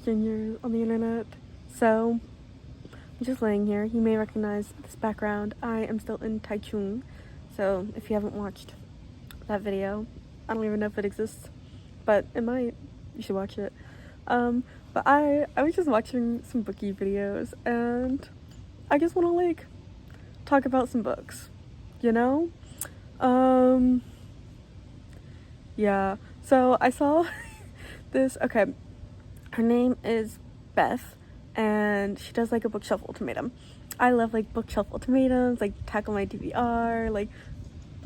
strangers on the internet. So, I'm just laying here. You may recognize this background. I am still in Taichung. So, if you haven't watched that video, I don't even know if it exists, but it might. You should watch it. But I was just watching some bookie videos, and I just want to, like, talk about some books, you know? Yeah. So, I saw this, okay, her name is Beth, and she does, like, a bookshelf ultimatum. I love, like, bookshelf ultimatums, like, Tackle My DVR, like,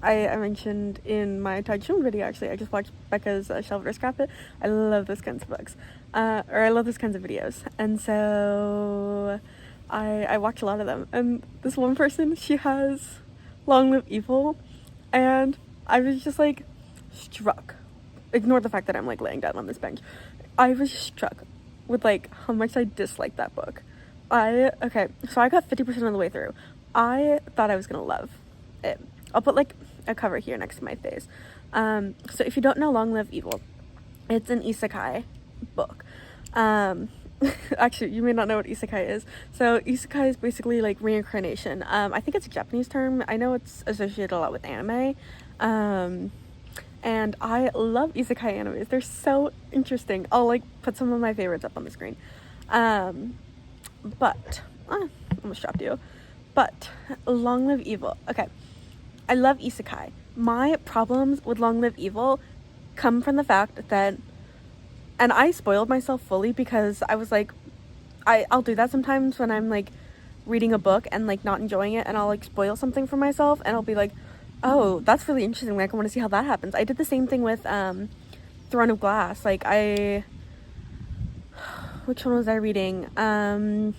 I mentioned in my Taichung video, actually, I just watched Becca's Shelf It or Scrap It. I love those kinds of books, or I love those kinds of videos, and so I watch a lot of them, and this one person, she has Long Live Evil, and I was just, like, struck. Ignore the fact that I'm, like, laying down on this bench. I was struck with, like, how much I disliked that book. Okay, so I got 50% of the way through. I thought I was gonna love it. I'll put, like, a cover here next to my face. So if you don't know Long Live Evil, it's an isekai book. Actually, you may not know what isekai is. So isekai is basically, like, reincarnation. I think it's a Japanese term. I know it's associated a lot with anime. And I love isekai animes. They're so interesting. I'll, like, put some of my favorites up on the screen. But almost dropped you. But Long Live Evil. Okay, I love isekai. My problems with Long Live Evil come from the fact that, and I spoiled myself fully because I was like, I'll do that sometimes when I'm, like, reading a book and, like, not enjoying it, and I'll, like, spoil something for myself, and I'll be like, oh, that's really interesting, like, I want to see how that happens. I did the same thing with Throne of Glass. Like, which one was I reading? I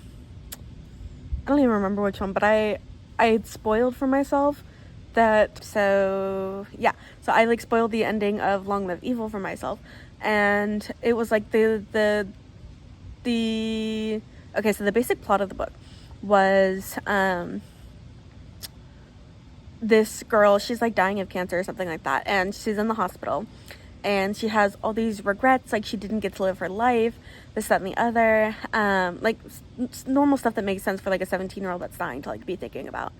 don't even remember which one, but I had spoiled for myself that, so yeah, so I, like, spoiled the ending of Long Live Evil for myself, and it was like okay, so the basic plot of the book was this girl, she's, like, dying of cancer or something like that, and she's in the hospital, and she has all these regrets, like, she didn't get to live her life, this, that, and the other, like, normal stuff that makes sense for, like, a 17-year-old that's dying to, like, be thinking about.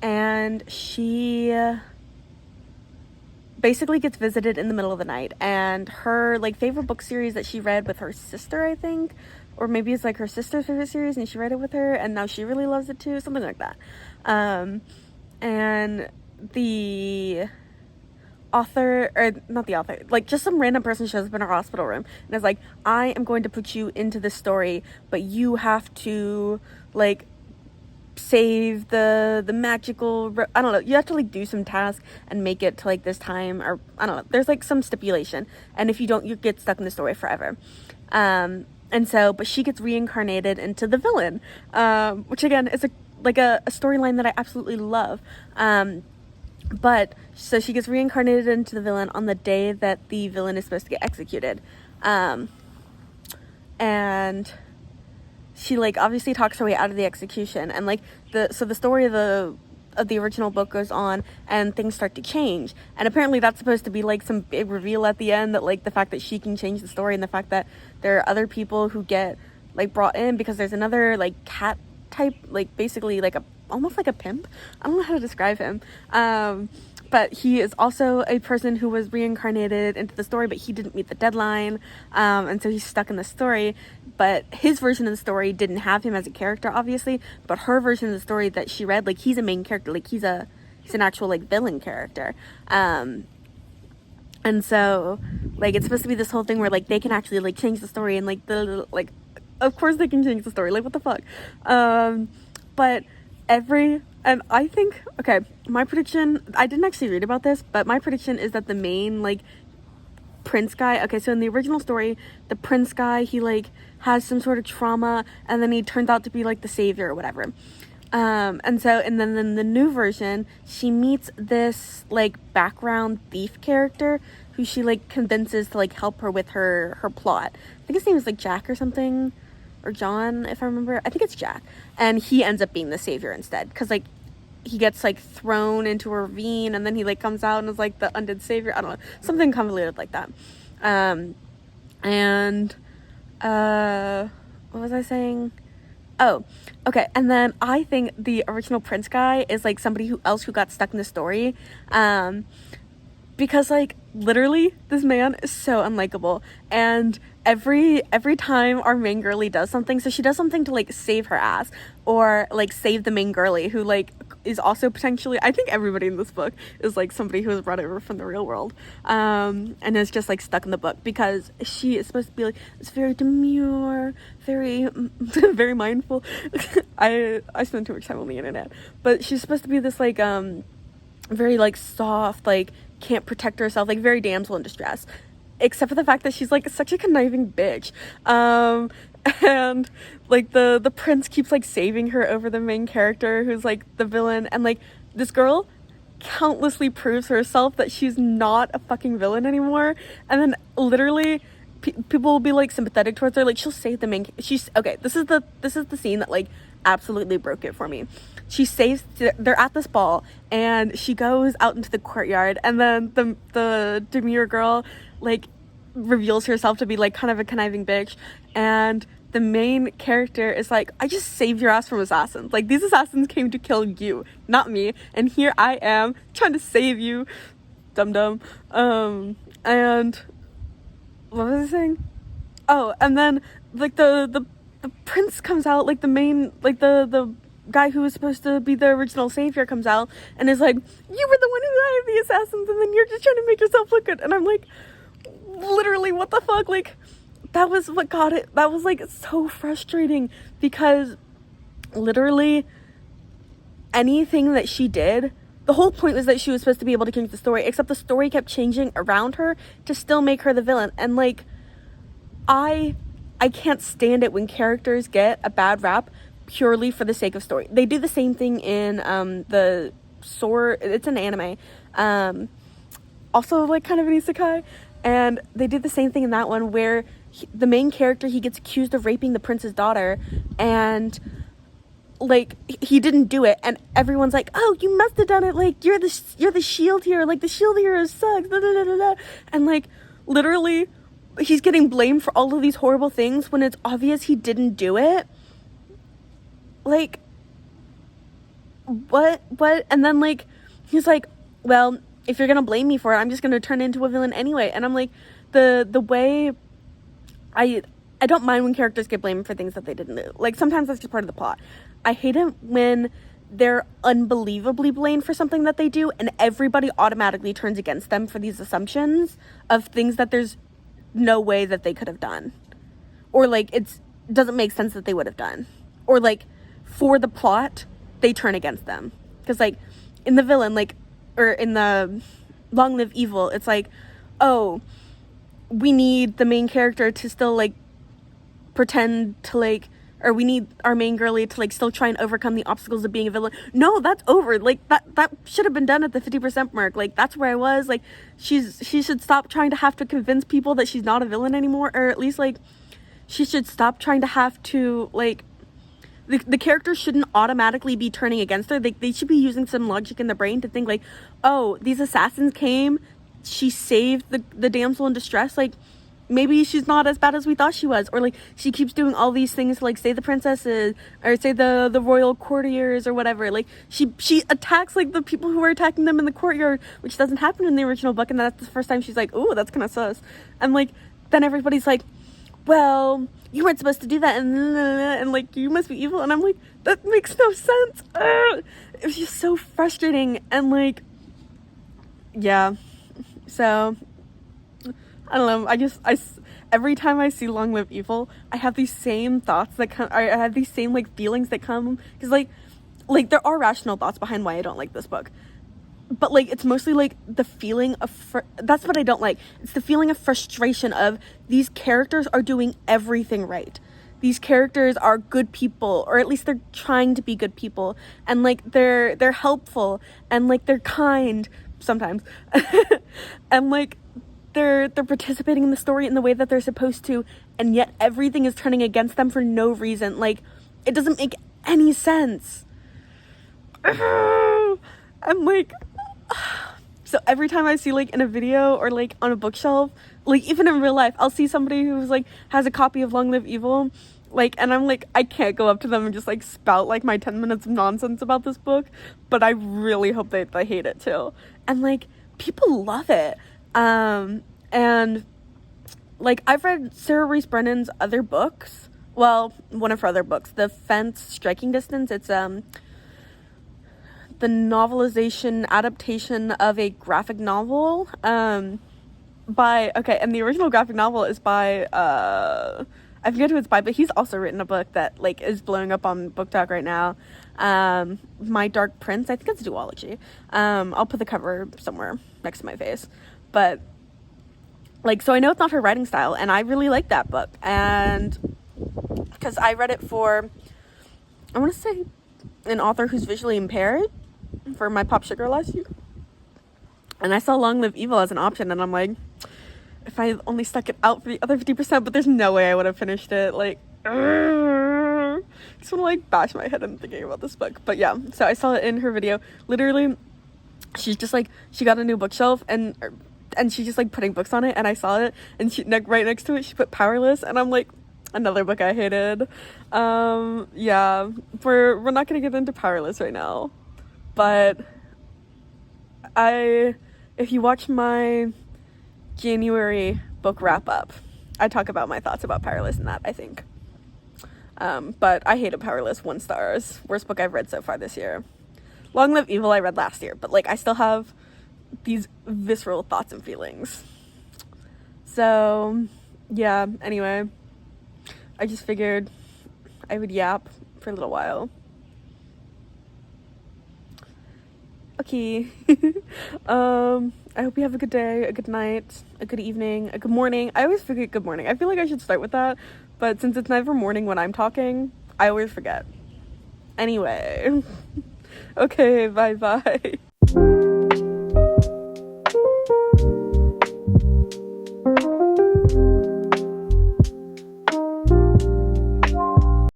And she basically gets visited in the middle of the night, and her, like, favorite book series that she read with her sister, I think, or maybe it's, like, her sister's favorite series, and she read it with her, and now she really loves it too, something like that. And the author, or not the author, like, just some random person shows up in her hospital room and is like, I am going to put you into this story, but you have to, like, save the magical, I don't know, you have to, like, do some task and make it to, like, this time, or I don't know, there's, like, some stipulation, and if you don't, you get stuck in the story forever. And so, but she gets reincarnated into the villain, which, again, is a storyline that I absolutely love. But so she gets reincarnated into the villain on the day that the villain is supposed to get executed. And she, like, obviously talks her way out of the execution, and, like, the story of the original book goes on, and things start to change, and apparently that's supposed to be, like, some big reveal at the end, that, like, the fact that she can change the story, and the fact that there are other people who get, like, brought in, because there's another, like, cat type, like, basically, like, almost like a pimp. I don't know how to describe him, but he is also a person who was reincarnated into the story, but he didn't meet the deadline, and so he's stuck in the story. But his version of the story didn't have him as a character, obviously, but her version of the story that she read, like, he's a main character, like, he's an actual, like, villain character. And so, like, it's supposed to be this whole thing where, like, they can actually, like, change the story, and, like, like, of course they can change the story, like, what the fuck. But and I think, okay, my prediction, I didn't actually read about this, but my prediction is that the main, like, prince guy, okay, so in the original story, the prince guy, he, like, has some sort of trauma, and then he turns out to be, like, the savior or whatever. And then in the new version, she meets this, like, background thief character who she, like, convinces to, like, help her with her plot. I think his name is, like, Jack or something, or John, if I remember. I think it's Jack. And he ends up being the savior instead, because, like, he gets, like, thrown into a ravine, and then he, like, comes out and is, like, the undead savior. I don't know, something convoluted like that. And what was I saying? Oh, okay. And then I think the original Prince guy is like somebody who got stuck in the story. Because like literally this man is so unlikable, and every time our main girlie does something, so she does something to like save her ass or like save the main girlie who like is also potentially, I think everybody in this book is like somebody who was run over from the real world, and is just like stuck in the book because she is supposed to be like this very demure, very very mindful. I spend too much time on the internet, but she's supposed to be this like very like soft, like can't protect herself, like very damsel in distress, except for the fact that she's like such a conniving bitch, and like the prince keeps like saving her over the main character who's like the villain, and like this girl countlessly proves herself that she's not a fucking villain anymore, and then literally people will be like sympathetic towards her, like she'll save the main, she's okay, this is the scene that like absolutely broke it for me. She saves, they're at this ball and she goes out into the courtyard, and then the demure girl like reveals herself to be like kind of a conniving bitch, and the main character is like, I just saved your ass from assassins, like these assassins came to kill you, not me, and here I am trying to save you, dum and what was I saying? Oh, and then like the prince comes out, like the main, like the guy who was supposed to be the original savior comes out and is like, you were the one who hired the assassins and then you're just trying to make yourself look good. And I'm like, literally, what the fuck? Like, that was what got it. That was like so frustrating because literally anything that she did, the whole point was that she was supposed to be able to change the story, except the story kept changing around her to still make her the villain. And like, I can't stand it when characters get a bad rap purely for the sake of story. They do the same thing in the Sword, it's an anime, also like kind of an isekai, and they did the same thing in that one where the main character, he gets accused of raping the prince's daughter, and like he didn't do it, and everyone's like, oh, you must have done it, like you're the shield hero, like the shield hero sucks, blah, blah, blah, blah. And like literally he's getting blamed for all of these horrible things when it's obvious he didn't do it. Like, what? And then like he's like, well, if you're gonna blame me for it, I'm just gonna turn into a villain anyway. And I'm like, the way I don't mind when characters get blamed for things that they didn't do. Like sometimes that's just part of the plot. I hate it when they're unbelievably blamed for something that they do and everybody automatically turns against them for these assumptions of things that there's no way that they could have done, or like it doesn't make sense that they would have done, or like for the plot they turn against them. Because like in the villain, like, or in the Long Live Evil, it's like, oh, we need the main character to still like pretend to like, or we need our main girlie to like still try and overcome the obstacles of being a villain. No, that's over. Like that should have been done at the 50% mark. Like that's where I was. Like she should stop trying to have to convince people that she's not a villain anymore, or at least like she should stop trying to have to like, the character shouldn't automatically be turning against her. They should be using some logic in the brain to think like, oh, these assassins came, she saved the damsel in distress, like maybe she's not as bad as we thought she was, or like she keeps doing all these things to like save the princesses or say the royal courtiers or whatever. Like she attacks like the people who are attacking them in the courtyard, which doesn't happen in the original book, and that's the first time she's like, ooh, that's kind of sus. And like then everybody's like, well, you weren't supposed to do that, and like you must be evil. And I'm like, that makes no sense. It was just so frustrating. And like, yeah, so I don't know, every time I see Long Live Evil, I have these same thoughts that come, I have these same like feelings that come, because like there are rational thoughts behind why I don't like this book, but like it's mostly like the feeling of that's what I don't like. It's the feeling of frustration of these characters are doing everything right. These characters are good people, or at least they're trying to be good people, and like they're helpful, and like they're kind sometimes, and like they're participating in the story in the way that they're supposed to, and yet everything is turning against them for no reason. Like it doesn't make any sense. I'm like, So every time I see like in a video or like on a bookshelf, like even in real life, I'll see somebody who's like has a copy of Long Live Evil, like, and I'm like, I can't go up to them and just like spout like my 10 minutes of nonsense about this book, but I really hope they hate it too. And like people love it. And like I've read Sarah Reese Brennan's other books. Well, one of her other books, The Fence, Striking Distance. It's the novelization adaptation of a graphic novel and the original graphic novel is by I forget who it's by, but he's also written a book that like is blowing up on BookTok right now. My Dark Prince, I think it's a duology. I'll put the cover somewhere next to my face, but like, so I know it's not her writing style, and I really like that book, and because I read it for, I want to say, an author who's visually impaired for my Pop Sugar last year, and I saw Long Live Evil as an option, and I'm like, if I only stuck it out for the other 50%, but there's no way I would have finished it. Like, I just want to like bash my head in thinking about this book. But yeah, so I saw it in her video. Literally, she's just like, she got a new bookshelf and she's just like putting books on it, and I saw it, and she right next to it she put Powerless, and I'm like, another book I hated. Yeah, we're not gonna get into Powerless right now, but if you watch my January book wrap up, I talk about my thoughts about Powerless in that, I think. But I hated Powerless, 1 stars. Worst book I've read so far this year. Long Live Evil I read last year, but like I still have these visceral thoughts and feelings. So yeah, anyway, I just figured I would yap for a little while. Okay. I hope you have a good day, a good night, a good evening, a good morning. I always forget good morning. I feel like I should start with that, but since it's never morning when I'm talking, I always forget. Anyway. Okay, bye-bye.